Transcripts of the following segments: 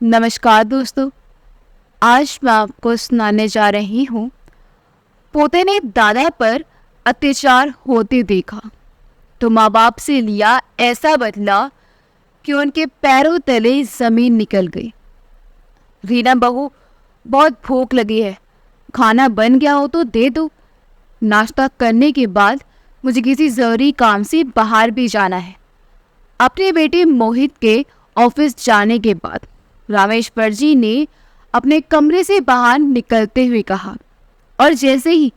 नमस्कार दोस्तों। आज मैं आपको सुनाने जा रही हूँ। पोते ने दादा पर अत्याचार होते देखा तो माँ बाप से लिया ऐसा बदला कि उनके पैरों तले जमीन निकल गई। रीना बहू, बहुत भूख लगी है, खाना बन गया हो तो दे दो। नाश्ता करने के बाद मुझे किसी ज़रूरी काम से बाहर भी जाना है। अपने बेटे मोहित के ऑफिस जाने के बाद रामेश्वर जी ने अपने कमरे से बाहर निकलते हुए कहा, और जैसे ही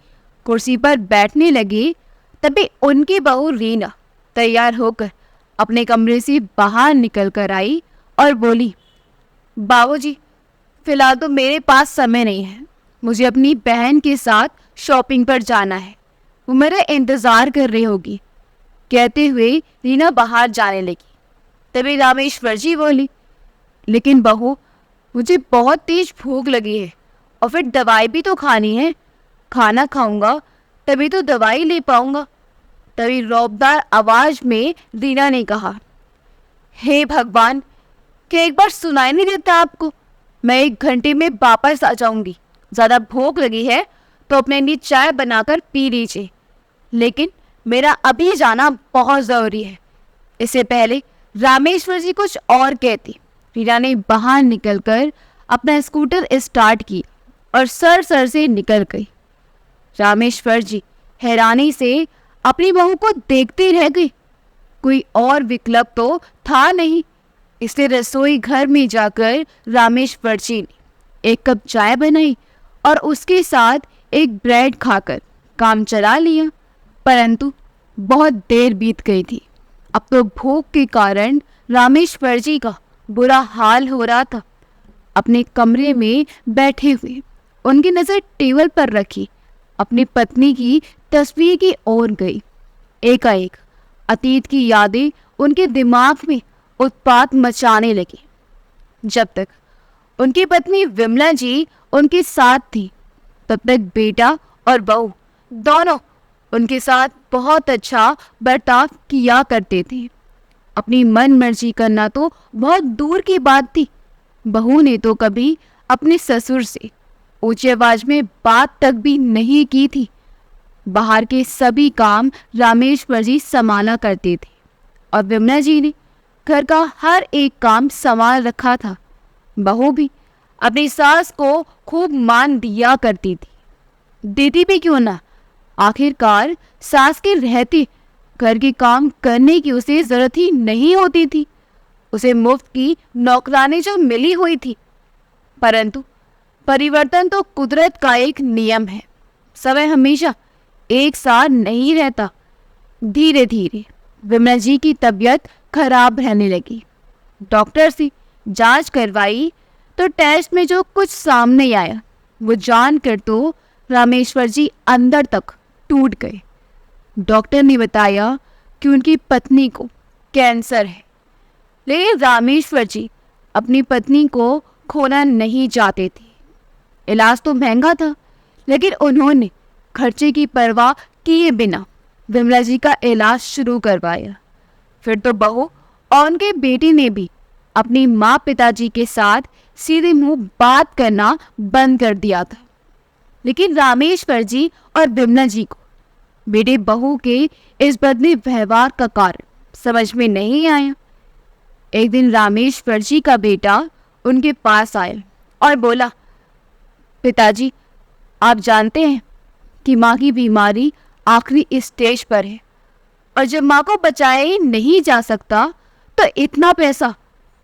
कुर्सी पर बैठने लगे तभी उनकी बहू रीना तैयार होकर अपने कमरे से बाहर निकल कर आई और बोली, बाबूजी, फिलहाल तो मेरे पास समय नहीं है, मुझे अपनी बहन के साथ शॉपिंग पर जाना है, वो मेरा इंतज़ार कर रही होगी। कहते हुए रीना बाहर जाने लगी। तभी रामेश्वर जी बोली, लेकिन बहू, मुझे बहुत तेज भूख लगी है और फिर दवाई भी तो खानी है। खाना खाऊंगा तभी तो दवाई ले पाऊंगा। तभी रौबदार आवाज में रीना ने कहा, हे भगवान, क्या एक बार सुनाई नहीं देता आपको? मैं 1 घंटे में वापस आ जाऊंगी। ज़्यादा भूख लगी है तो अपने लिए चाय बनाकर पी लीजिए, लेकिन मेरा अभी जाना बहुत ज़रूरी है। इससे पहले रामेश्वर जी कुछ और कहती, रीना ने बाहर निकलकर अपना स्कूटर स्टार्ट किया और सर से निकल गई। रामेश्वर जी हैरानी से अपनी बहू को देखते रह गए। कोई और विकल्प तो था नहीं, इसलिए रसोई घर में जाकर रामेश्वर जी ने 1 कप चाय बनाई और उसके साथ एक ब्रेड खाकर काम चला लिया। परंतु बहुत देर बीत गई थी। अब तो भूख के कारण रामेश्वर जी का बुरा हाल हो रहा था। अपने कमरे में बैठे हुए उनकी नज़र टेबल पर रखी अपनी पत्नी की तस्वीर की ओर गई। एकाएक अतीत की यादें उनके दिमाग में उत्पात मचाने लगी। जब तक उनकी पत्नी विमला जी उनके साथ थी, तब तक बेटा और बहू दोनों उनके साथ बहुत अच्छा बर्ताव किया करते थे। अपनी मन मर्जी करना तो बहुत दूर की बात थी। बहू ने तो कभी अपने ससुर से ऊंची आवाज में बात तक भी नहीं की थी। बाहर के सभी काम रामेश्वर जी संभाला करते थे और विमला जी ने घर का हर एक काम संभाल रखा था। बहू भी अपनी सास को खूब मान दिया करती थी। देती भी क्यों ना, आखिरकार सास के रहते घर के काम करने की उसे जरूरत ही नहीं होती थी। उसे मुफ्त की नौकरानी जो मिली हुई थी। परंतु परिवर्तन तो कुदरत का एक नियम है। समय हमेशा एक साथ नहीं रहता। धीरे धीरे विमला जी की तबीयत खराब रहने लगी। डॉक्टर से जांच करवाई तो टेस्ट में जो कुछ सामने आया वो जानकर तो रामेश्वर जी अंदर तक टूट गए। डॉक्टर ने बताया कि उनकी पत्नी को कैंसर है, लेकिन रामेश्वर जी अपनी पत्नी को खोना नहीं चाहते थे। इलाज तो महंगा था, लेकिन उन्होंने खर्चे की परवाह किए बिना विमला जी का इलाज शुरू करवाया। फिर तो बहू और उनके बेटे ने भी अपनी माँ पिताजी के साथ सीधे मुंह बात करना बंद कर दिया था। लेकिन रामेश्वर जी और विमला जी को बेटे बहू के इस बदले व्यवहार का कारण समझ में नहीं आया। एक दिन रामेश्वर जी का बेटा उनके पास आया और बोला, पिताजी, आप जानते हैं कि माँ की बीमारी आखिरी स्टेज पर है और जब माँ को बचाया ही नहीं जा सकता तो इतना पैसा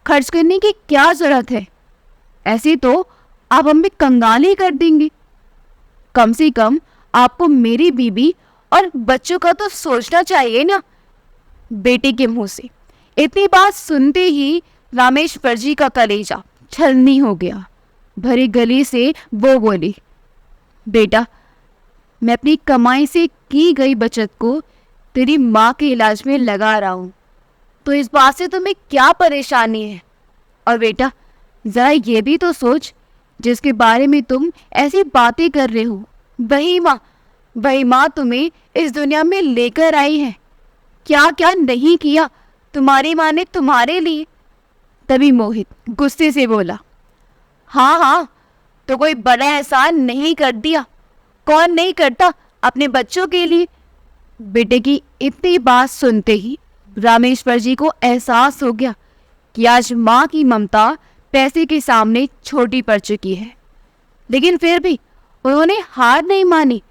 खर्च करने की क्या जरूरत है? ऐसे तो आप हमें कंगाल ही कर देंगे। कम से कम आपको मेरी बीबी और बच्चों का तो सोचना चाहिए ना। बेटे के मुंह से इतनी बात सुनते ही रामेश्वर जी का कलेजा छलनी हो गया। भरे गले से वो बोली, बेटा, मैं अपनी कमाई से की गई बचत को तेरी माँ के इलाज में लगा रहा हूँ, तो इस बात से तुम्हें क्या परेशानी है? और बेटा, जरा ये भी तो सोच, जिसके बारे में तुम ऐसी बातें कर रहे हो, वही माँ तुम्हें इस दुनिया में लेकर आई है। क्या क्या नहीं किया तुम्हारी माँ ने तुम्हारे लिए। तभी मोहित गुस्से से बोला, हाँ हाँ, तो कोई बड़ा एहसान नहीं कर दिया। कौन नहीं करता अपने बच्चों के लिए। बेटे की इतनी बात सुनते ही रामेश्वर जी को एहसास हो गया कि आज माँ की ममता पैसे के सामने छोटी पड़ चुकी है। लेकिन फिर भी उन्होंने हार नहीं मानी।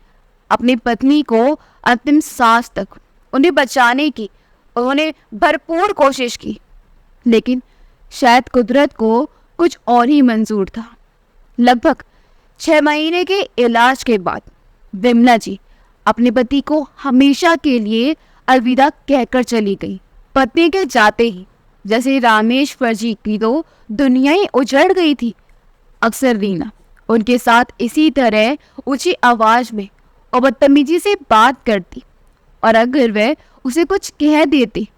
अपनी पत्नी को अंतिम सांस तक उन्हें बचाने की उन्होंने भरपूर कोशिश की। लेकिन शायद कुदरत को कुछ और ही मंजूर था। लगभग 6 महीने के इलाज के बाद विमला जी अपने पति को हमेशा के लिए अलविदा कहकर चली गई। पत्नी के जाते ही जैसे रामेश्वर जी की तो दुनिया ही उजड़ गई थी। अक्सर रीना उनके साथ इसी तरह ऊंची आवाज में और बदतमीजी से बात करती, और अगर वह उसे कुछ कह देती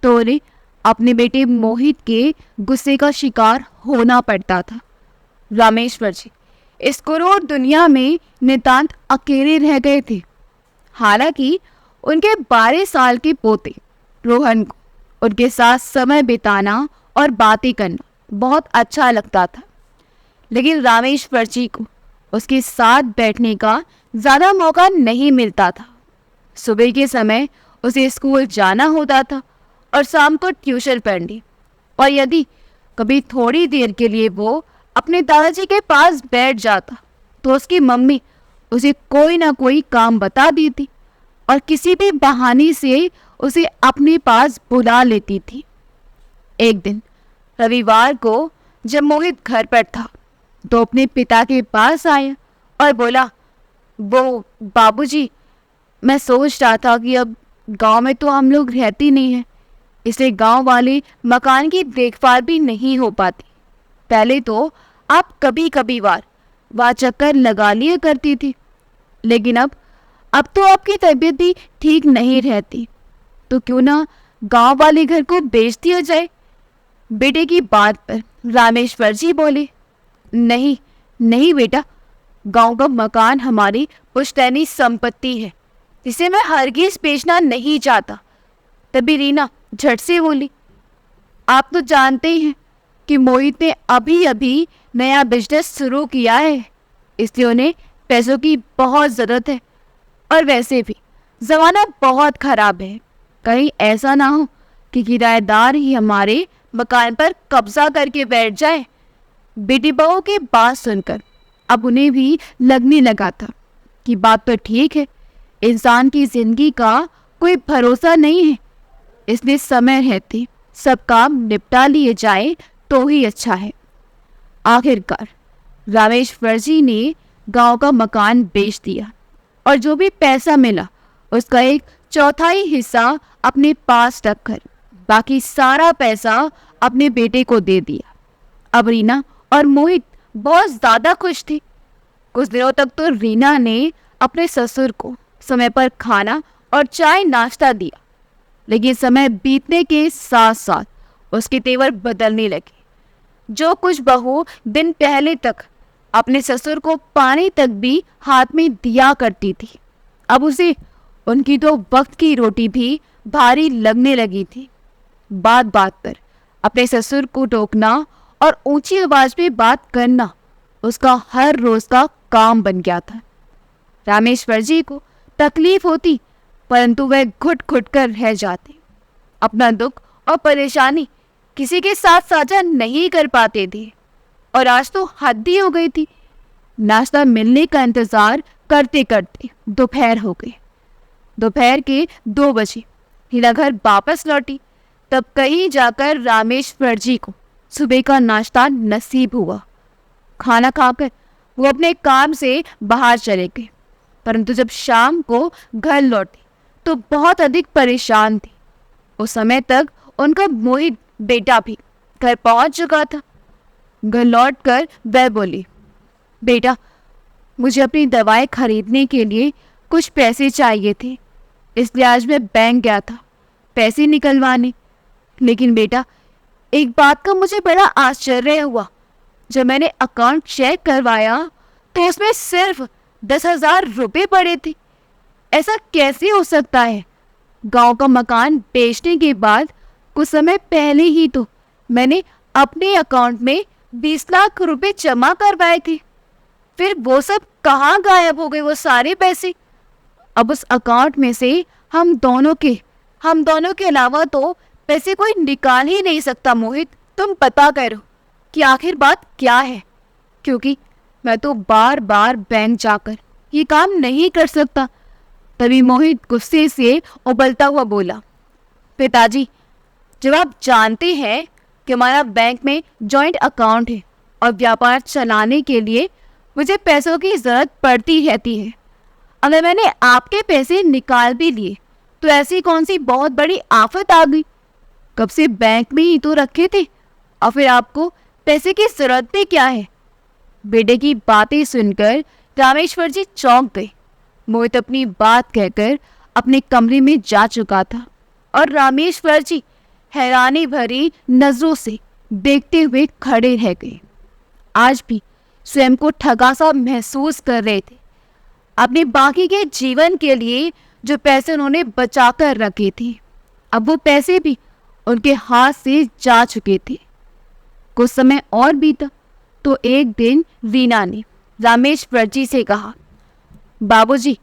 तो उन्हें अपने बेटे मोहित के गुस्से का शिकार होना पड़ता था। रामेश्वर जी इस क्रूर दुनिया में नितांत अकेले रह गए थे। हालांकि उनके 12 साल के पोते रोहन को उनके साथ समय बिताना और बातें करना बहुत अच्छा लगता था, लेकिन रामेश्वर जी को उसके साथ बैठने का ज़्यादा मौका नहीं मिलता था। सुबह के समय उसे स्कूल जाना होता था और शाम को ट्यूशन पढ़ने, और यदि कभी थोड़ी देर के लिए वो अपने दादाजी के पास बैठ जाता तो उसकी मम्मी उसे कोई ना कोई काम बता देती और किसी भी बहाने से उसे अपने पास बुला लेती थी। एक दिन रविवार को जब मोहित घर पर था तो अपने पिता के पास आया और बोला, वो बाबूजी, मैं सोच रहा था कि अब गांव में तो हम लोग रहते नहीं हैं, इसलिए गांव वाले मकान की देखभाल भी नहीं हो पाती। पहले तो आप कभी कभार वहाँ चक्कर लगा लिया करती थी, लेकिन अब तो आपकी तबीयत भी ठीक नहीं रहती, तो क्यों ना गांव वाले घर को बेच दिया जाए। बेटे की बात पर रामेश्वर जी बोले, नहीं नहीं बेटा, गांव का मकान हमारी पुश्तैनी संपत्ति है, जिसे मैं हरगिज बेचना नहीं चाहता। तभी रीना झट से बोली, आप तो जानते ही हैं कि मोहित ने अभी अभी नया बिजनेस शुरू किया है, इसलिए उन्हें पैसों की बहुत ज़रूरत है, और वैसे भी ज़माना बहुत ख़राब है। कहीं ऐसा ना हो कि किराएदार ही हमारे मकान पर कब्जा करके बैठ जाए। बेटी बहू की बात सुनकर अब उन्हें भी लगने लगा था कि बात तो ठीक है, इंसान की ज़िंदगी का कोई भरोसा नहीं है, इसलिए समय रहते सब काम निपटा लिए जाए तो ही अच्छा है। आखिरकार रामेश्वर जी ने गांव का मकान बेच दिया और जो भी पैसा मिला उसका 1/4 हिस्सा अपने पास रखकर बाकी सारा पैसा अपने बेटे को दे दिया। अब रीना और मोहित बहुत ज़्यादा खुश थे। कुछ दिनों तक तो रीना ने अपने ससुर को समय पर खाना और चाय नाश्ता दिया, लेकिन समय बीतने के साथ साथ उसके तेवर बदलने लगे। जो कुछ बहू दिन पहले तक अपने ससुर को पानी तक भी हाथ में दिया करती थी, अब उसे उनकी तो वक्त की रोटी भी भारी लगने लगी थी। बात बात पर अपने ससुर को टोकना और ऊंची आवाज में बात करना उसका हर रोज का काम बन गया था। रामेश्वर जी को तकलीफ होती, परंतु वह घुट घुट कर रह जाते। अपना दुख और परेशानी किसी के साथ साझा नहीं कर पाते थे, और आज तो हद ही हो गई थी। नाश्ता मिलने का इंतजार करते करते दोपहर हो गई। दोपहर के 2 बजे हीना घर वापस लौटी। तब कहीं जाकर रामेश्वर जी को सुबह का नाश्ता नसीब हुआ। खाना खाकर वो अपने काम से बाहर चले गए, परंतु जब शाम को घर लौटे तो बहुत अधिक परेशान थे। उस समय तक उनका मोहित बेटा भी घर पहुंच चुका था। घर लौटकर वह बोली, बेटा, मुझे अपनी दवाएं खरीदने के लिए कुछ पैसे चाहिए थे, इसलिए आज मैं बैंक गया था पैसे निकलवाने। लेकिन बेटा, एक बात का मुझे बड़ा आश्चर्य हुआ। जब मैंने अकाउंट चेक करवाया तो उसमें सिर्फ 10,000 रुपये पड़े थे। ऐसा कैसे हो सकता है? गांव का मकान बेचने के बाद कुछ समय पहले ही तो मैंने अपने अकाउंट में 20 लाख रुपए जमा करवाए थे, फिर वो सब कहाँ गायब हो गए वो सारे पैसे? अब उस अकाउंट में से हम दोनों के अलावा तो पैसे कोई निकाल ही नहीं सकता। मोहित, तुम पता करो कि आखिर बात क्या है, क्योंकि मैं तो बार बार बैंक जाकर ये काम नहीं कर सकता। तभी मोहित गुस्से से उबलता हुआ बोला, पिताजी, जब आप जानते हैं कि हमारा बैंक में जॉइंट अकाउंट है और व्यापार चलाने के लिए मुझे पैसों की ज़रूरत पड़ती रहती है, अगर मैंने आपके पैसे निकाल भी लिए तो ऐसी कौन सी बहुत बड़ी आफत आ गई? कब से बैंक में ही तो रखे थे, और फिर आपको पैसे की ज़रूरत भी क्या है? बेटे की बातें सुनकर रामेश्वर जी चौंक गए। मोहित अपनी बात कहकर अपने कमरे में जा चुका था और रामेश्वर जी हैरानी भरी नजरों से देखते हुए खड़े रह गए। आज भी स्वयं को ठगा सा महसूस कर रहे थे। अपने बाकी के जीवन के लिए जो पैसे उन्होंने बचा कर रखे थे, अब वो पैसे भी उनके हाथ से जा चुके थे। कुछ समय और बीता तो एक दिन रीना ने रामेश्वर जी से कहा, बाबूजी,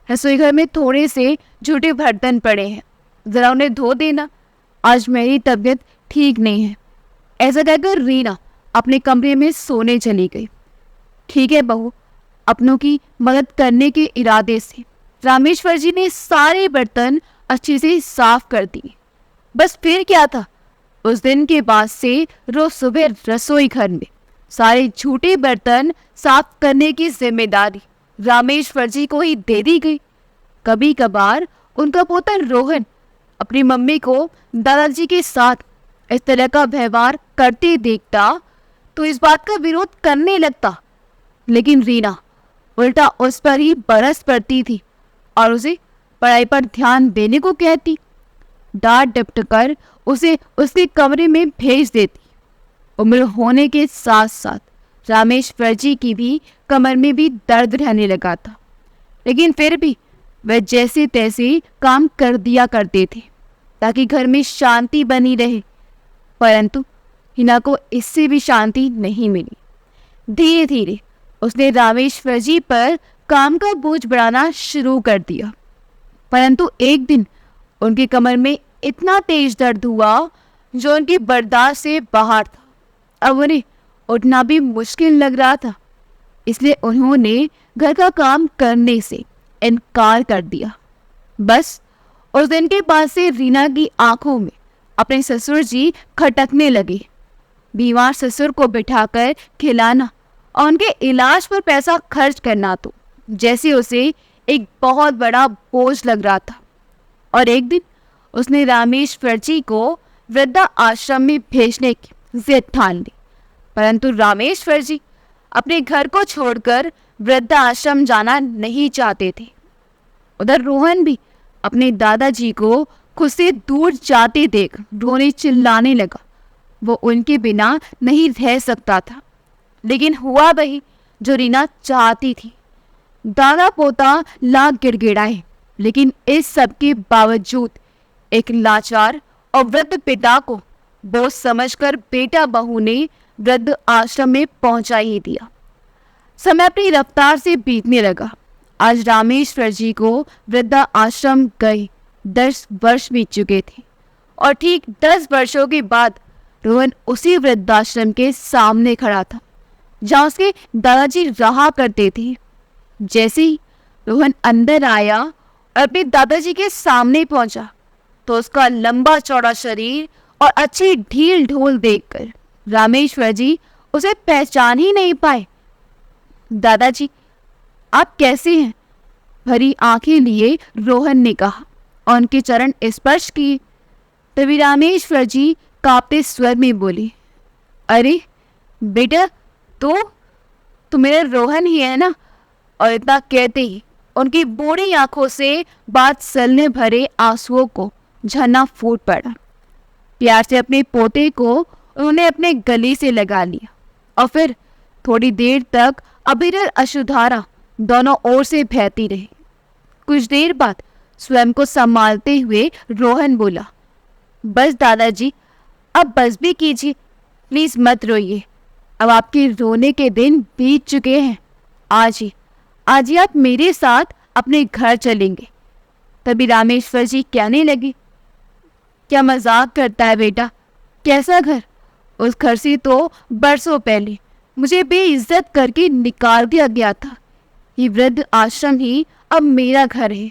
रसोई घर में थोड़े से झूठे बर्तन पड़े हैं, ज़रा उन्हें धो देना, आज मेरी तबीयत ठीक नहीं है। ऐसा कहकर रीना अपने कमरे में सोने चली गई। ठीक है बहू। अपनों की मदद करने के इरादे से रामेश्वर जी ने सारे बर्तन अच्छे से साफ कर दिए। बस फिर क्या था, उस दिन के बाद से रोज सुबह रसोई घर में सारे झूठे बर्तन साफ करने की जिम्मेदारी रामेश्वर जी को ही दे दी गई। कभी कभार उनका पोता रोहन अपनी मम्मी को दादाजी के साथ इस तरह का व्यवहार करते देखता तो इस बात का विरोध करने लगता, लेकिन रीना उल्टा उस पर ही बरस पड़ती थी और उसे पढ़ाई पर ध्यान देने को कहती। डांट डपट कर उसे उसके कमरे में भेज देती। उम्र होने के साथ साथ रामेश्वर जी की भी कमर में भी दर्द रहने लगा था, लेकिन फिर भी वह जैसे तैसे काम कर दिया करते थे ताकि घर में शांति बनी रहे। परंतु हिना को इससे भी शांति नहीं मिली। धीरे धीरे उसने रामेश्वर जी पर काम का बोझ बढ़ाना शुरू कर दिया, परंतु एक दिन उनकी कमर में इतना तेज दर्द हुआ जो उनकी बर्दाश्त से बाहर था। अब उन्हें उठना भी मुश्किल लग रहा था, इसलिए उन्होंने घर का काम करने से इनकार कर दिया। बस उस दिन के बाद से रीना की आंखों में अपने ससुर जी खटकने लगे। बीमार ससुर को बिठाकर खिलाना और उनके इलाज पर पैसा खर्च करना तो जैसे उसे एक बहुत बड़ा बोझ लग रहा था। और एक दिन उसने रामेश्वर जी को वृद्धा आश्रम में भेजने की जिद ठान ली, परंतु रामेश्वर जी अपने घर को छोड़कर वृद्धा आश्रम जाना नहीं चाहते थे। उधर रोहन भी अपने दादाजी को खुद से दूर जाते देख रोने चिल्लाने लगा। वो उनके बिना नहीं रह सकता था, लेकिन हुआ वही जो रीना चाहती थी। दादा पोता लाख गिड़गिड़ाए, लेकिन इस सब के बावजूद एक लाचार और वृद्ध पिता को बोझ समझकर बेटा बहू ने वृद्ध आश्रम में पहुंचा ही दिया। समय अपनी रफ्तार से बीतने लगा। आज रामेश्वर जी को वृद्धा आश्रम गए 10 वर्ष बीत चुके थे और ठीक 10 वर्षों के बाद रोहन उसी वृद्धाश्रम के सामने खड़ा था जहाँ उसके दादाजी रहा करते थे। जैसे ही रोहन अंदर आया और अपने दादाजी के सामने पहुंचा तो उसका लंबा चौड़ा शरीर और अच्छी ढील ढोल देखकर रामेश्वर जी उसे पहचान ही नहीं पाए। दादाजी, आप कैसे हैं? भरी आंखें लिए रोहन ने कहा और उनके चरण स्पर्श किए। तभी रामेश्वर जी कांपते स्वर में बोले, अरे बेटा, तो मेरा रोहन ही है ना? और इतना कहते ही उनकी बूढ़ी आंखों से बात सलने भरे आंसुओं को झरना फूट पड़ा। प्यार से अपने पोते को उन्होंने अपने गले से लगा लिया और फिर थोड़ी देर तक अविरल अश्रुधारा दोनों ओर से बहती रही। कुछ देर बाद स्वयं को संभालते हुए रोहन बोला, बस दादाजी, अब बस भी कीजिए, प्लीज मत रोइए। अब आपके रोने के दिन बीत चुके हैं। आज ही आप मेरे साथ अपने घर चलेंगे। तभी रामेश्वर जी कहने लगे, क्या मजाक करता है बेटा? कैसा घर? उस घर से तो बरसों पहले मुझे बेइज्जत करके निकाल दिया गया था। ये वृद्ध आश्रम ही अब मेरा घर है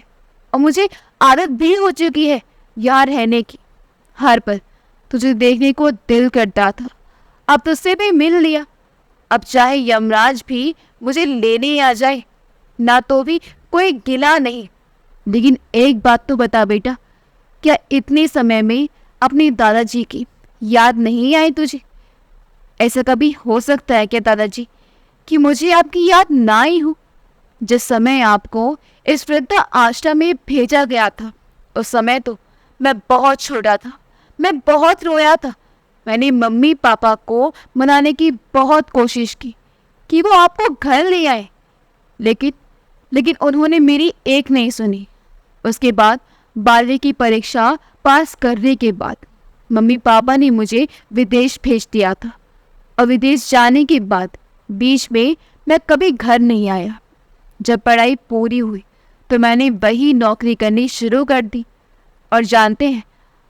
और मुझे आदत भी हो चुकी है यहाँ रहने की। हर पल तुझे देखने को दिल करता था, अब तुझसे भी मिल लिया। अब चाहे यमराज भी मुझे लेने आ जाए ना तो भी कोई गिला नहीं। लेकिन एक बात तो बता बेटा, क्या इतने समय में अपने दादाजी की याद नहीं आई तुझे? ऐसा कभी हो सकता है क्या दादाजी कि मुझे आपकी याद ना आई हो? जिस समय आपको इस वृद्ध आश्रम में भेजा गया था उस समय तो मैं बहुत छोटा था, मैं बहुत रोया था। मैंने मम्मी पापा को मनाने की बहुत कोशिश की कि वो आपको घर ले आए, लेकिन उन्होंने मेरी एक नहीं सुनी। उसके बाद 12वीं की परीक्षा पास करने के बाद मम्मी पापा ने मुझे विदेश भेज दिया था और विदेश जाने के बाद बीच में मैं कभी घर नहीं आया। जब पढ़ाई पूरी हुई तो मैंने वही नौकरी करनी शुरू कर दी और जानते हैं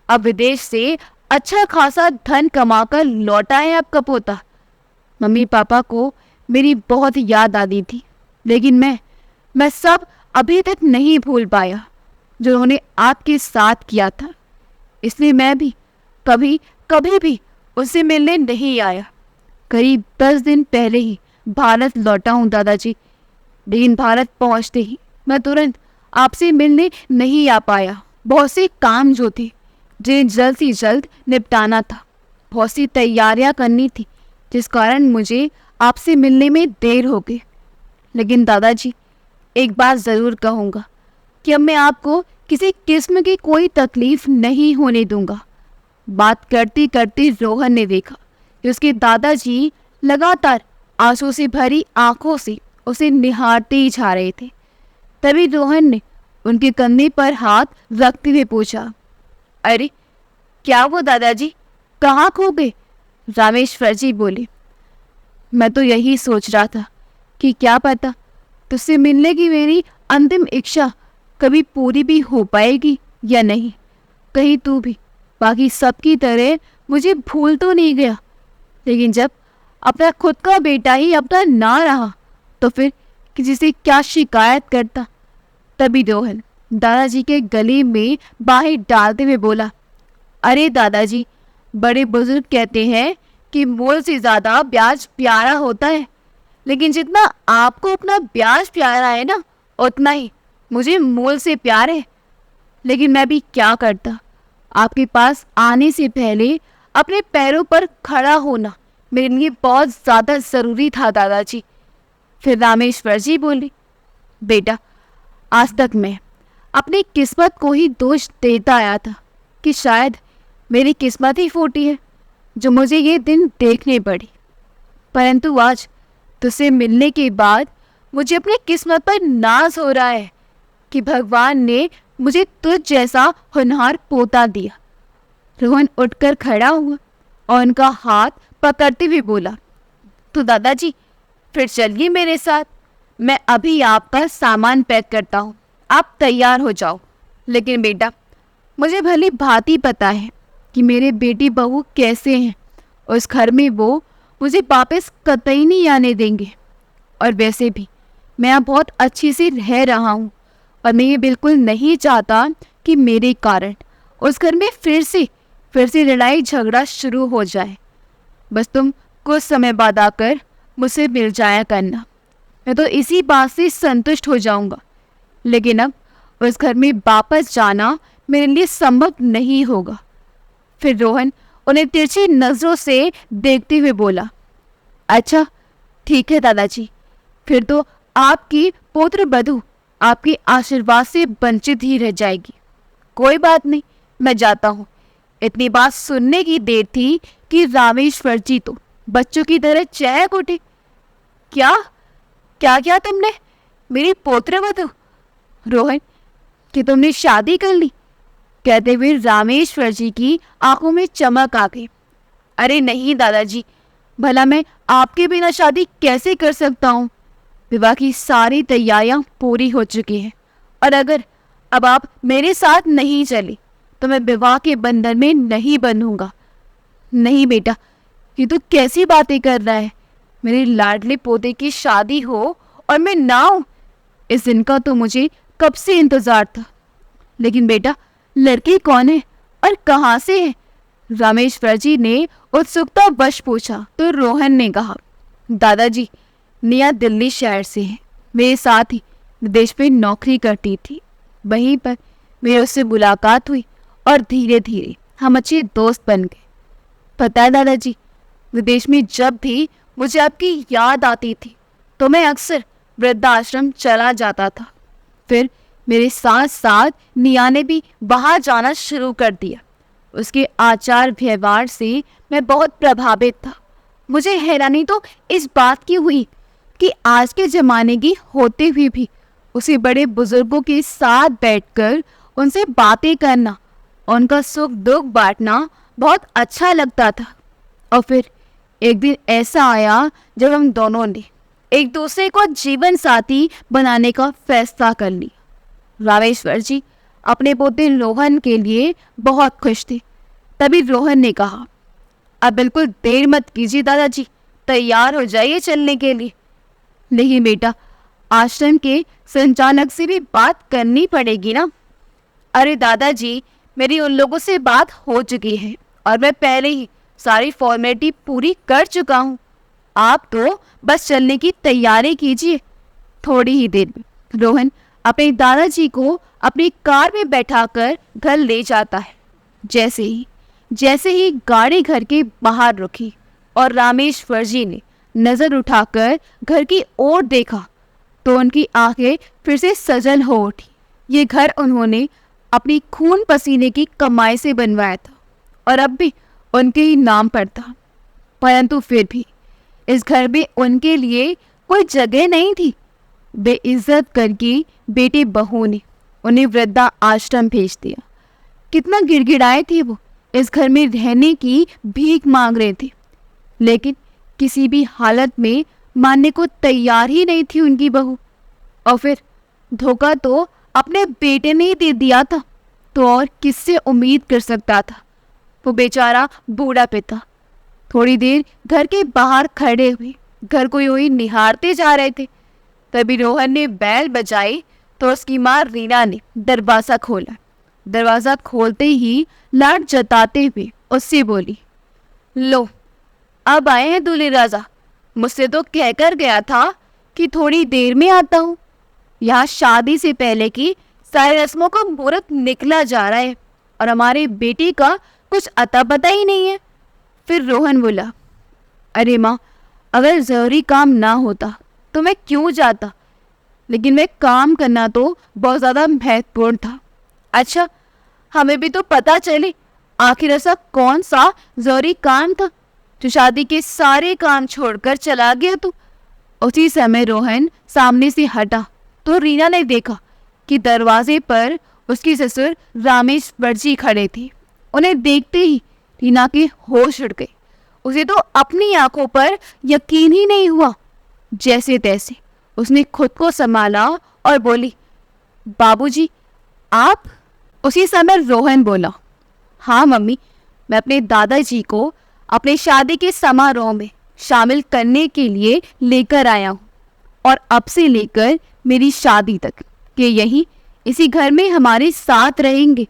अब विदेश से अच्छा खासा धन कमाकर लौटा है आपका पोता। मम्मी पापा को मेरी बहुत याद आती थी, लेकिन मैं सब अभी तक नहीं भूल पाया जो उन्होंने आपके साथ किया था। इसलिए मैं भी कभी भी उससे मिलने नहीं आया। करीब 10 दिन पहले ही भारत लौटा हूँ दादाजी, लेकिन भारत पहुँचते ही मैं तुरंत आपसे मिलने नहीं आ पाया। बहुत से काम जो थे जिन्हें जल्द से जल्द निपटाना था, बहुत सी तैयारियां करनी थी, जिस कारण मुझे आपसे मिलने में देर हो गई। लेकिन दादाजी एक बात ज़रूर कहूँगा कि अब मैं आपको किसी किस्म की कोई तकलीफ नहीं होने दूंगा। बात करते करते रोहन ने देखा कि उसके दादाजी लगातार आंसू से भरी आंखों से उसे निहारते ही जा रहे थे। तभी रोहन ने उनके कंधे पर हाथ रखते हुए पूछा, अरे क्या वो दादाजी, कहाँ खो गए? रामेश्वर जी बोले, मैं तो यही सोच रहा था कि क्या पता तुझसे मिलने की मेरी अंतिम इच्छा कभी पूरी भी हो पाएगी या नहीं। कहीं तू भी बाकी सबकी तरह मुझे भूल तो नहीं गया। लेकिन जब अपना खुद का बेटा ही अपना ना रहा तो फिर किसी से क्या शिकायत करता। तभी रोहन दादाजी के गले में बाहें डालते हुए बोला, अरे दादाजी, बड़े बुजुर्ग कहते हैं कि मोल से ज़्यादा ब्याज प्यारा होता है, लेकिन जितना आपको अपना ब्याज प्यारा है ना, उतना ही मुझे मोल से प्यार है। लेकिन मैं भी क्या करता, आपके पास आने से पहले अपने पैरों पर खड़ा होना मेरे लिए बहुत ज़्यादा ज़रूरी था दादाजी। फिर रामेश्वर जी बोले, बेटा, आज तक मैं अपनी किस्मत को ही दोष देता आया था कि शायद मेरी किस्मत ही फूटी है जो मुझे ये दिन देखने पड़ी। परंतु आज तुझसे मिलने के बाद मुझे अपनी किस्मत पर नाज हो रहा है कि भगवान ने मुझे तुझ जैसा होनहार पोता दिया। रोहन उठकर खड़ा हुआ और उनका हाथ पकड़ते हुए बोला, तो दादाजी फिर चलिए मेरे साथ, मैं अभी आपका सामान पैक करता हूँ, आप तैयार हो जाओ। लेकिन बेटा, मुझे भली भांति पता है कि मेरे बेटी बहू कैसे हैं। उस घर में वो मुझे वापस कतई नहीं आने देंगे। और वैसे भी मैं यहाँ बहुत अच्छी से रह रहा हूँ और मैं ये बिल्कुल नहीं चाहता कि मेरे कारण उस घर में फिर से लड़ाई झगड़ा शुरू हो जाए। बस तुम कुछ समय बाद आकर मुझसे मिल जाया करना, मैं तो इसी बात से संतुष्ट हो जाऊंगा। लेकिन अब उस घर में वापस जाना मेरे लिए संभव नहीं होगा। फिर रोहन उन्हें तिरछी नजरों से देखते हुए बोला, अच्छा ठीक है दादाजी, फिर तो आपकी पुत्र बधू आपके आशीर्वाद से वंचित ही रह जाएगी। कोई बात नहीं, मैं जाता हूँ। इतनी बात सुनने की देर थी कि रामेश्वर जी तो बच्चों की तरह चहक उठे। क्या क्या क्या तुमने? मेरी पुत्र बधू? रोहन, कि तुमने शादी कर ली? कहते हुए रामेश्वर जी की आंखों में चमक आ गई। अरे नहीं दादाजी, भला मैं आपके बिना शादी कैसे कर सकता हूँ? विवाह की सारी तैयारियां पूरी हो चुकी हैं और अगर अब आप मेरे साथ नहीं चले तो मैं विवाह के बंधन में नहीं बंधूंगा। नहीं बेटा, ये तो कैसी बातें कर रहा है? मेरे लाडले पोते की शादी हो और मैं ना हूं, इस दिन का तो मुझे कब से इंतजार था। लेकिन बेटा, लड़की कौन है और कहाँ से है? रामेश्वर जी ने उत्सुकता वश पूछा तो रोहन ने कहा, दादाजी, निया दिल्ली शहर से है, मेरे साथ ही विदेश में नौकरी करती थी। वहीं पर मेरे उससे मुलाकात हुई और धीरे धीरे हम अच्छे दोस्त बन गए। पता है दादाजी, विदेश में जब भी मुझे आपकी याद आती थी तो मैं अक्सर वृद्धाश्रम चला जाता था। फिर मेरे साथ साथ निया ने भी बाहर जाना शुरू कर दिया। उसके आचार व्यवहार से मैं बहुत प्रभावित था। मुझे हैरानी तो इस बात की हुई कि आज के ज़माने की होते हुए भी उसे बड़े बुजुर्गों के साथ बैठकर उनसे बातें करना, उनका सुख दुख बांटना बहुत अच्छा लगता था। और फिर एक दिन ऐसा आया जब हम दोनों ने एक दूसरे को जीवन साथी बनाने का फैसला कर लिया। रामेश्वर जी अपने पोते रोहन के लिए बहुत खुश थे। तभी रोहन ने कहा, अब बिल्कुल देर मत कीजिए दादाजी, तैयार हो जाइए चलने के लिए। नहीं बेटा, आश्रम के संचालक से भी बात करनी पड़ेगी ना। अरे दादाजी, मेरी उन लोगों से बात हो चुकी है और मैं पहले ही सारी फॉर्मेलिटी पूरी कर चुका हूँ। आप तो बस चलने की तैयारी कीजिए। थोड़ी ही देर में रोहन अपने दादाजी को अपनी कार में बैठाकर घर ले जाता है। जैसे ही गाड़ी घर के बाहर रुकी और रामेश्वर जी ने नजर उठाकर घर की ओर देखा तो उनकी आंखें फिर से सजल हो उठी। ये घर उन्होंने अपनी खून पसीने की कमाई से बनवाया था और अब भी उनके ही नाम पर था। परंतु फिर भी इस घर में उनके लिए कोई जगह नहीं थी। बेइज्जत करके बेटे बहू ने उन्हें वृद्धा आश्रम भेज दिया। कितना गिड़गिड़ाए थे वो, इस घर में रहने की भीख मांग रहे थे, लेकिन किसी भी हालत में मानने को तैयार ही नहीं थी उनकी बहू। और फिर धोखा तो अपने बेटे ने ही दे दिया था, तो और किससे उम्मीद कर सकता था? वो बेचारा बूढ़ा पिता थोड़ी देर घर के बाहर खड़े हुए घर को यूं ही निहारते जा रहे थे। तभी रोहन ने बैल बजाई तो उसकी माँ रीना ने दरवाज़ा खोला। दरवाज़ा खोलते ही लाड जताते हुए उससे बोली, लो, अब आए हैं दूल्हे राजा। मुझसे तो कहकर गया था कि थोड़ी देर में आता हूँ। यहाँ शादी से पहले की सारी रस्मों का मुहूर्त निकला जा रहा है और हमारे बेटे का कुछ अता पता ही नहीं है। फिर रोहन बोला, अरे माँ, अगर ज़रूरी काम ना होता तो मैं क्यों जाता, लेकिन मैं काम करना तो बहुत ज़्यादा महत्वपूर्ण था। अच्छा, हमें भी तो पता चले आखिर ऐसा कौन सा ज़रूरी काम था जो शादी के सारे काम छोड़कर चला गया तू। उसी समय रोहन सामने से हटा तो रीना ने देखा कि दरवाजे पर उसकी ससुर रामेश्वर जी खड़े थे। उन्हें देखते ही रीना के होश उड़ गए। उसे तो अपनी आंखों पर यकीन ही नहीं हुआ। जैसे तैसे उसने खुद को संभाला और बोली, बाबूजी, आप? उसी समय रोहन बोला, हाँ मम्मी, मैं अपने दादाजी को अपने शादी के समारोह में शामिल करने के लिए लेकर आया हूँ और अब से लेकर मेरी शादी तक कि यहीं इसी घर में हमारे साथ रहेंगे।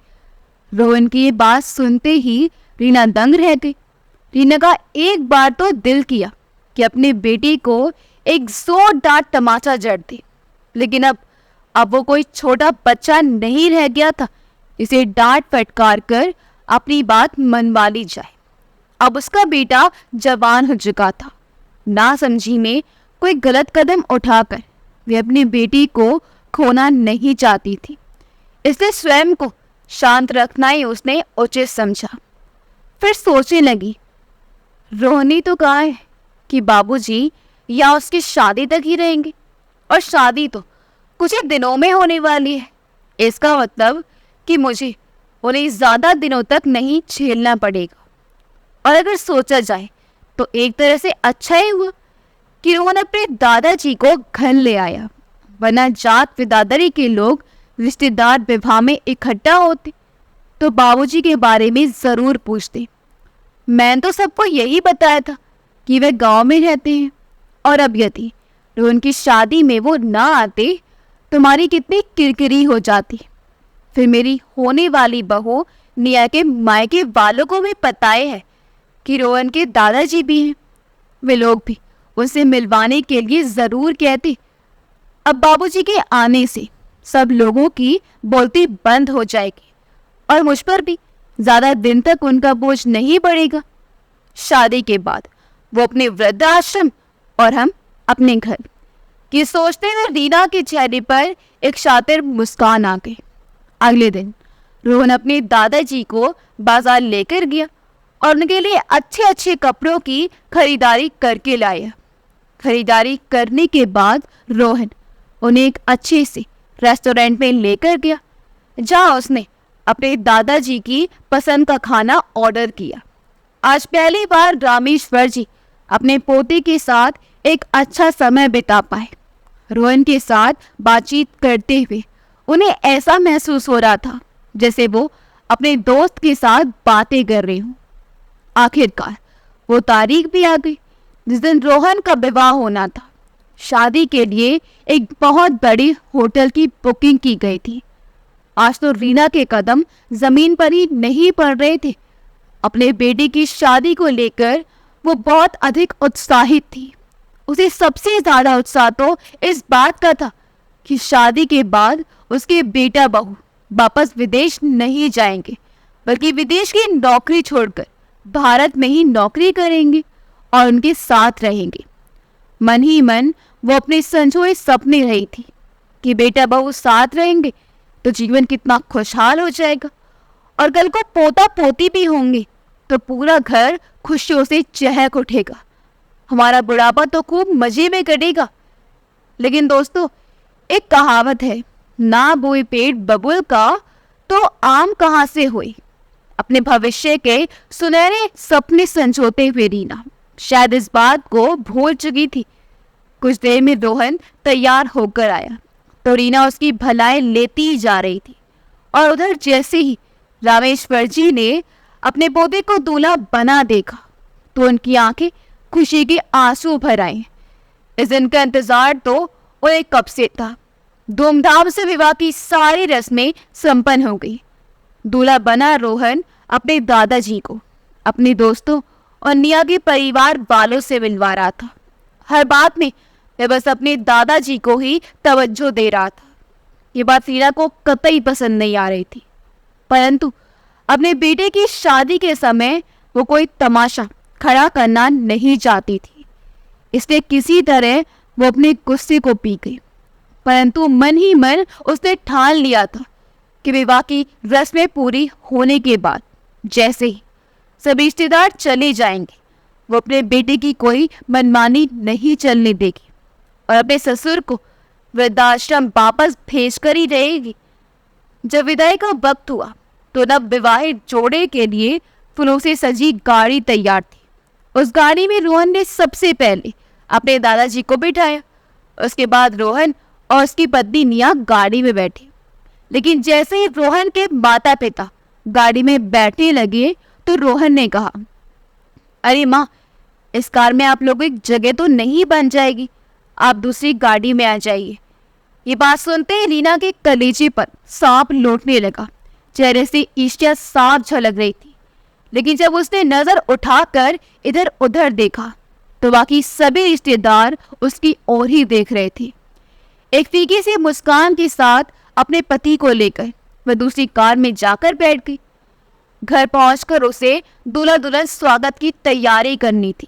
रोहन की ये बात सुनते ही रीना दंग रह गई। रीना का एक बार तो दिल किया कि अपने बेटे को एक जोरदार तमाचा जड़ दे, लेकिन अब वो कोई छोटा बच्चा नहीं रह गया था इसे डांट फटकार कर अपनी बात मनवा ली जाए। अब उसका बेटा जवान हो चुका था। ना समझी में कोई गलत कदम उठाकर वे अपनी बेटी को खोना नहीं चाहती थी, इसलिए स्वयं को शांत रखना ही उसने उचित समझा। फिर सोचने लगी, रोहनी तो कहा है कि बाबूजी या उसकी शादी तक ही रहेंगे और शादी तो कुछ ही दिनों में होने वाली है। इसका मतलब कि मुझे उन्हें ज़्यादा दिनों तक नहीं झेलना पड़ेगा। और अगर सोचा जाए तो एक तरह से अच्छा ही हुआ कि रोहन अपने दादाजी को घर ले आया, वरना जात बिरादरी के लोग रिश्तेदार विवाह में इकट्ठा होते तो बाबूजी के बारे में ज़रूर पूछते। मैं तो सबको यही बताया था कि वे गांव में रहते हैं, और अब यदि रोहन की शादी में वो ना आते तुम्हारी कितनी किरकिरी हो जाती। फिर मेरी होने वाली बहू निया के मायके वालों को भी पता है कि रोहन के दादाजी भी हैं, वे लोग भी उसे मिलवाने के लिए ज़रूर कहते। अब बाबूजी के आने से सब लोगों की बोलती बंद हो जाएगी और मुझ पर भी ज़्यादा दिन तक उनका बोझ नहीं बढ़ेगा। शादी के बाद वो अपने वृद्धाश्रम और हम अपने घर। ये सोचते हुए रीना के चेहरे पर एक शातिर मुस्कान आ गई। अगले दिन रोहन अपने दादाजी को बाजार लेकर गया और उनके लिए अच्छे अच्छे कपड़ों की खरीदारी करके लाया। खरीदारी करने के बाद रोहन उन्हें एक अच्छे से रेस्टोरेंट में लेकर गया, जहां उसने अपने दादाजी की पसंद का खाना ऑर्डर किया। आज पहली बार रामेश्वर जी अपने पोते के साथ एक अच्छा समय बिता पाए। रोहन के साथ बातचीत करते हुए उन्हें ऐसा महसूस हो रहा था जैसे वो अपने दोस्त के साथ बातें कर रहे हों। आखिरकार वो तारीख भी आ गई जिस दिन रोहन का विवाह होना था। शादी के लिए एक बहुत बड़ी होटल की बुकिंग की गई थी। आज तो रीना के कदम जमीन पर ही नहीं पड़ रहे थे। अपने बेटे की शादी को लेकर वो बहुत अधिक उत्साहित थी। उसे सबसे ज्यादा उत्साह तो इस बात का था कि शादी के बाद उसके बेटा बहू वापस विदेश नहीं जाएंगे, बल्कि विदेश की नौकरी छोड़कर भारत में ही नौकरी करेंगे और उनके साथ रहेंगे। मन ही मन वो अपने संजोए सपने रही थी कि बेटा बहू साथ रहेंगे तो जीवन कितना खुशहाल हो जाएगा, और कल को पोता पोती भी होंगे तो पूरा घर खुशियों से चहक उठेगा। हमारा बुढ़ापा तो खूब मजे में कटेगा। लेकिन दोस्तों, एक कहावत है, ना बोए पेट बबुल का तो आम कहाँ से हुई। अपने भविष्य के सुनहरे सपने संजोते हुए रीना शायद इस बात को भूल चुकी थी। कुछ देर में रोहन तैयार होकर आया तो रीना उसकी भलाई लेती जा रही थी, और उधर जैसे ही रामेश्वर जी ने अपने पोते को दूल्हा बना देखा तो उनकी आंखें खुशी के आंसू भर आए। इस दिन का इंतजार तो उन्हें कब से था। धूमधाम से विवाह की सारी रस्में संपन्न हो गई। दूल्हा बना रोहन अपने दादाजी को अपने दोस्तों और निया के परिवार वालों से मिलवा रहा था। हर बात में वह बस अपने दादाजी को ही तवज्जो दे रहा था। ये बात रीना को कतई पसंद नहीं आ रही थी, परंतु अपने बेटे की शादी के समय वो कोई तमाशा खड़ा करना नहीं चाहती थी। इसलिए किसी तरह वो अपने गुस्से को पी गई, परंतु मन ही मन उसने ठान लिया था कि विवाह की रस्में पूरी होने के बाद जैसे ही सभी रिश्तेदार चले जाएंगे, वो अपने बेटे की कोई मनमानी नहीं चलने देगी और अपने ससुर को वृद्धाश्रम वापस भेज कर ही रहेगी। जब विदाई का वक्त हुआ तो नव विवाहित जोड़े के लिए फूलों से सजी गाड़ी तैयार थी। उस गाड़ी में रोहन ने सबसे पहले अपने दादाजी को बिठाया। उसके बाद रोहन और उसकी पत्नी निया गाड़ी में बैठे। लेकिन जैसे ही रोहन के माता पिता गाड़ी में बैठने लगे तो रोहन ने कहा, अरे माँ, इस कार में आप लोगों की जगह तो नहीं बन जाएगी, आप दूसरी गाड़ी में आ जाइए। ये बात सुनते ही रीना के कलेजे पर सांप लौटने लगा। चेहरे से ईर्ष्या साफ झलक रही थी, लेकिन जब उसने नजर उठाकर इधर उधर देखा तो बाकी सभी रिश्तेदार उसकी ओर ही देख रहे थे। एक फीकी सी मुस्कान के साथ अपने पति को लेकर वह दूसरी कार में जाकर बैठ गई। घर पहुंचकर उसे दूल्हा दुल्हन स्वागत की तैयारी करनी थी,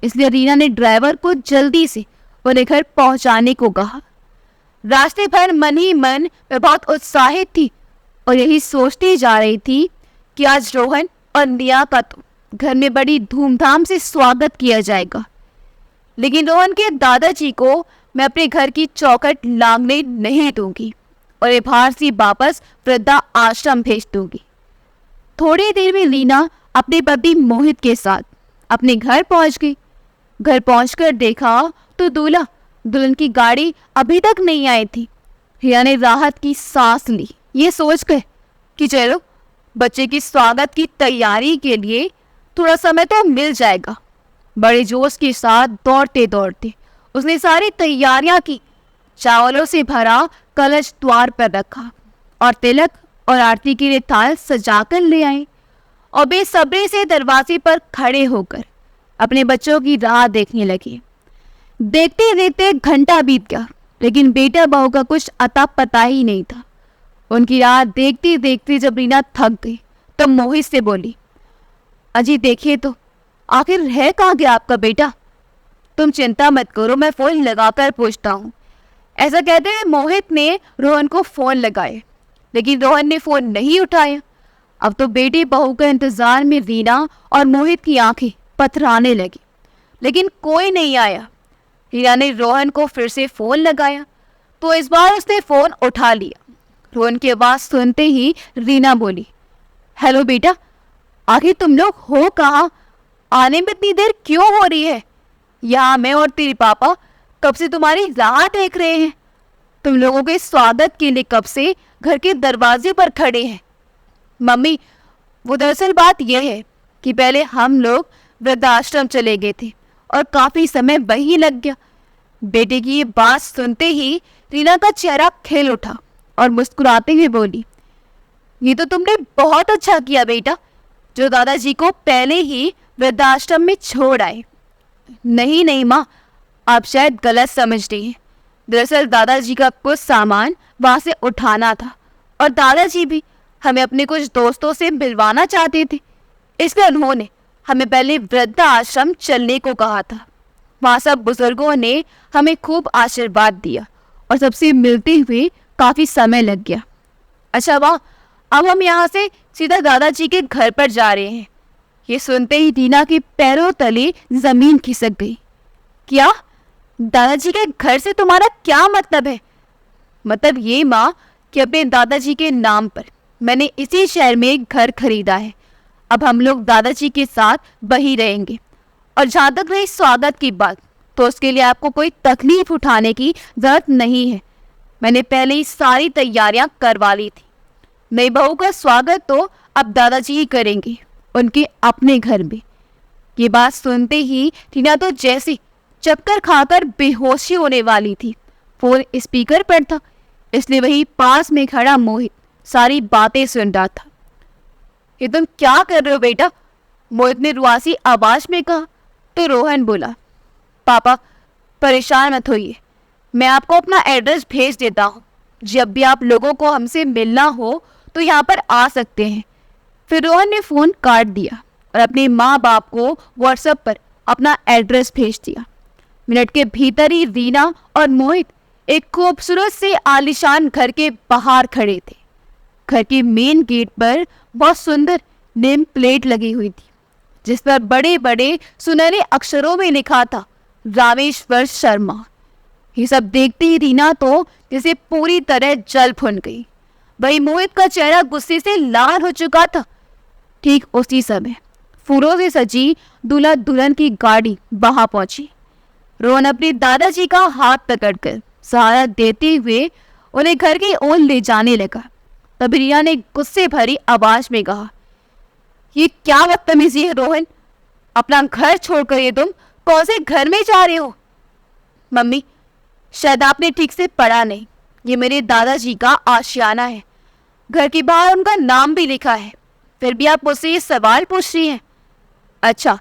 इसलिए रीना ने ड्राइवर को जल्दी से उन्हें घर पहुंचाने को कहा। रास्ते भर मन ही मन वह बहुत उत्साहित थी और यही सोचती जा रही थी कि आज रोहन और निया का तो घर में बड़ी धूमधाम से स्वागत किया जाएगा, लेकिन रोहन के दादाजी को मैं अपने घर की चौखट लांघने नहीं दूंगी और ये बाहर से वापस वृद्धा आश्रम भेज दूंगी। थोड़ी देर में रीना अपने पति मोहित के साथ अपने घर पहुंच गई। घर पहुंचकर देखा तो दूल्हा दुल्हन की गाड़ी अभी तक नहीं आई थी। हिया ने राहत की सांस ली, ये सोचकर कि चलो बच्चे की स्वागत की तैयारी के लिए थोड़ा समय तो मिल जाएगा। बड़े जोश के साथ दौड़ते दौड़ते उसने सारी तैयारियां की। चावलों से भरा कलश द्वार पर रखा और तिलक और आरती के लिए थाल सजाकर ले आई और बेसब्री से दरवाजे पर खड़े होकर अपने बच्चों की राह देखने लगे। देखते देखते घंटा बीत गया, लेकिन बेटा बहू का कुछ अता पता ही नहीं था। उनकी राह देखते देखते जब रीना थक गई तो मोहित से बोली, अजी देखिए तो आखिर है कहाँ गया आपका बेटा? तुम चिंता मत करो, मैं फोन लगाकर पूछता हूँ। ऐसा कहते हुए मोहित ने रोहन को फोन लगाए, लेकिन रोहन ने फोन नहीं उठाया। अब तो बेटी बहू के इंतजार में रीना और मोहित की आंखें पथराने लगी, लेकिन कोई नहीं आया। रीना ने रोहन को फिर से फोन लगाया तो इस बार उसने फोन उठा लिया। रोहन की आवाज सुनते ही रीना बोली, हेलो बेटा, आखिर तुम लोग हो कहाँ? आने में इतनी देर क्यों हो रही है? यहाँ मैं और तेरे पापा कब से तुम्हारी राह देख रहे हैं। तुम लोगों के स्वागत के लिए कब से घर के दरवाजे पर खड़े हैं। मम्मी, वो दरअसल बात यह है कि पहले हम लोग वृद्धाश्रम चले गए थे और काफी समय वहीं लग गया। बेटे की ये बात सुनते ही रीना का चेहरा खिल उठा और मुस्कुराते हुए बोली, ये तो तुमने बहुत अच्छा किया बेटा, जो दादाजी को पहले ही वृद्धाश्रम में छोड़ आए। नहीं नहीं माँ, आप शायद गलत समझ रही हैं। दरअसल दादाजी का कुछ सामान वहाँ से उठाना था और दादाजी भी हमें अपने कुछ दोस्तों से मिलवाना चाहते थे, इसलिए उन्होंने हमें पहले वृद्ध आश्रम चलने को कहा था। वहाँ सब बुजुर्गों ने हमें खूब आशीर्वाद दिया और सबसे मिलते हुए काफ़ी समय लग गया। अच्छा वाह, अब हम यहाँ से सीधा दादाजी के घर पर जा रहे हैं। ये सुनते ही रीना के पैरों तले जमीन खिसक गई। क्या? दादाजी के घर से तुम्हारा क्या मतलब है? मतलब ये माँ कि अपने दादाजी के नाम पर मैंने इसी शहर में एक घर खरीदा है। अब हम लोग दादाजी के साथ वहीं रहेंगे। और जहाँ तक रही स्वागत की बात, तो उसके लिए आपको कोई तकलीफ उठाने की जरूरत नहीं है। मैंने पहले ही सारी तैयारियां करवा ली थी। नई बहू का स्वागत तो अब दादाजी ही करेंगे, उनके अपने घर में। ये बात सुनते ही टीना तो जैसे चक्कर खाकर बेहोशी होने वाली थी। फोन स्पीकर पर था, इसलिए वही पास में खड़ा मोहित सारी बातें सुन रहा था। ये तुम क्या कर रहे हो बेटा? मोहित ने रुआसी आवाज में कहा तो रोहन बोला, पापा परेशान मत होइए, मैं आपको अपना एड्रेस भेज देता हूँ। जब भी आप लोगों को हमसे मिलना हो तो यहाँ पर आ सकते हैं। फिर रोहन ने फ़ोन काट दिया और अपने माँ बाप को व्हाट्सएप पर अपना एड्रेस भेज दिया। मिनट के भीतर ही रीना और मोहित एक खूबसूरत से आलीशान घर के बाहर खड़े थे। घर के मेन गेट पर बहुत सुंदर नेम प्लेट लगी हुई थी, जिस पर बड़े बड़े सुनहरे अक्षरों में लिखा था रामेश्वर शर्मा। ये सब देखते ही रीना तो जैसे पूरी तरह जल भुन गई। वही मोहित का चेहरा गुस्से से लाल हो चुका था। ठीक उसी समय फूलों से सजी दूल्हा दुल्हन की गाड़ी वहां पहुंची। रोहन अपने दादाजी का हाथ पकड़कर सहारा देते हुए उन्हें घर की ओर ले जाने लगा। तब रिया ने गुस्से भरी आवाज में कहा, ये क्या बदतमीजी है रोहन? अपना घर छोड़कर ये तुम कौन से घर में जा रहे हो? मम्मी, शायद आपने ठीक से पढ़ा नहीं, ये मेरे दादाजी का आशियाना है। घर के बाहर उनका नाम भी लिखा है, फिर भी आप मुझसे ये सवाल पूछ रही हैं। अच्छा,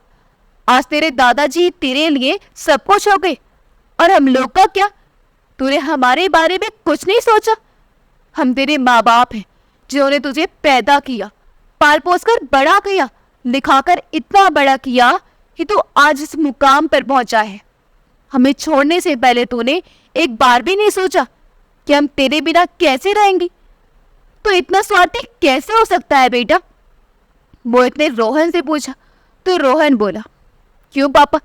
आज तेरे दादाजी तेरे लिए सब कुछ हो गए, और हम लोग का क्या? तूने हमारे बारे में कुछ नहीं सोचा? हम तेरे माँ बाप हैं, जिन्होंने तुझे पैदा किया, पाल पोस कर बड़ा किया, लिखाकर इतना बड़ा किया कि तू आज इस मुकाम पर पहुंचा है। हमें छोड़ने से पहले तूने एक बार भी नहीं सोचा कि हम तेरे बिना कैसे रहेंगे? तो इतना स्वार्थी कैसे हो सकता है बेटा? मोहित ने रोहन से पूछा तो रोहन बोला, क्यों पापा,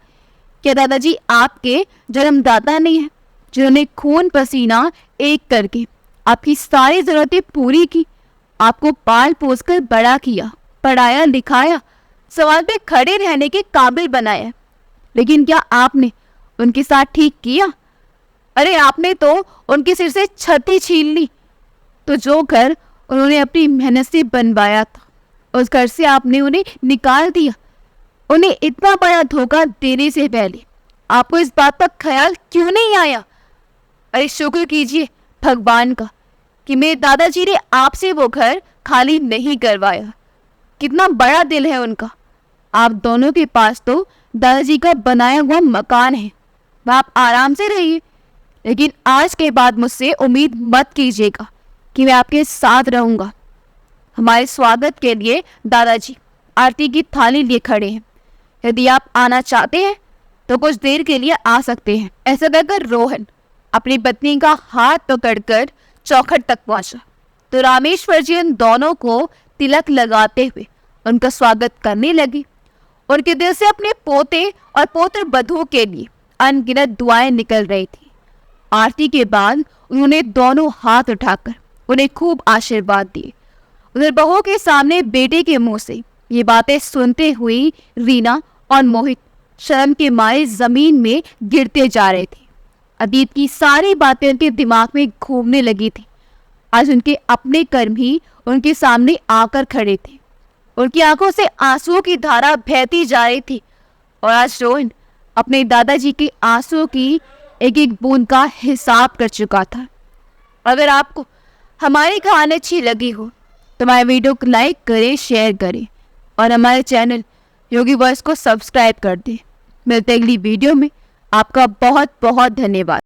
क्या दादाजी आपके जन्मदाता नहीं है, जिन्होंने खून पसीना एक करके आपकी सारी जरूरतें पूरी की, आपको पाल पोस कर बड़ा किया, पढ़ाया लिखाया, सवाल पे खड़े रहने के काबिल बनाया। लेकिन क्या आपने उनके साथ ठीक किया? अरे आपने तो उनके सिर से छत छीन ली। तो जो घर उन्होंने अपनी मेहनत से बनवाया था, उस घर से आपने उन्हें निकाल दिया। उन्हें इतना बड़ा धोखा देने से पहले आपको इस बात का ख्याल क्यों नहीं आया? अरे शुक्र कीजिए भगवान का कि मेरे दादाजी ने आपसे वो घर खाली नहीं करवाया। कितना बड़ा दिल है उनका। आप दोनों के पास तो दादाजी का बनाया हुआ मकान है, आप आराम से रहिए। लेकिन आज के बाद मुझसे उम्मीद मत कीजिएगा कि मैं आपके साथ रहूँगा। हमारे स्वागत के लिए दादाजी आरती की थाली लिए खड़े हैं। यदि आप आना चाहते हैं तो कुछ देर के लिए आ सकते हैं। ऐसा कहकर रोहन अपनी पत्नी का हाथ पकड़कर चौखट तक पहुंचा तो रामेश्वर जी उन दोनों को तिलक लगाते हुए उनका स्वागत करने लगे। उनके दिल से अपने पोते और पोत्र वधू के लिए अनगिनत दुआएं निकल रही थी। आरती के बाद उन्होंने दोनों हाथ उठाकर उन्हें खूब आशीर्वाद दिए। उधर बहू के सामने बेटे के मुंह से ये बातें सुनते हुए रीना और मोहित शर्म के मारे जमीन में गिरते जा रहे थे। अतीत की सारी बातें उनके दिमाग में घूमने लगी थी। आज उनके अपने कर्म ही उनके सामने आकर खड़े थे। उनकी आंखों से आंसुओं की धारा बहती जा रही थी और आज रोहन अपने दादाजी के आंसुओं की एक एक बूंद का हिसाब कर चुका था। अगर आपको हमारी कहानी अच्छी लगी हो तो हमारे वीडियो को लाइक करें, शेयर करें और हमारे चैनल योगी वॉइस को सब्सक्राइब कर दें। मिलते अगली वीडियो में। आपका बहुत बहुत धन्यवाद।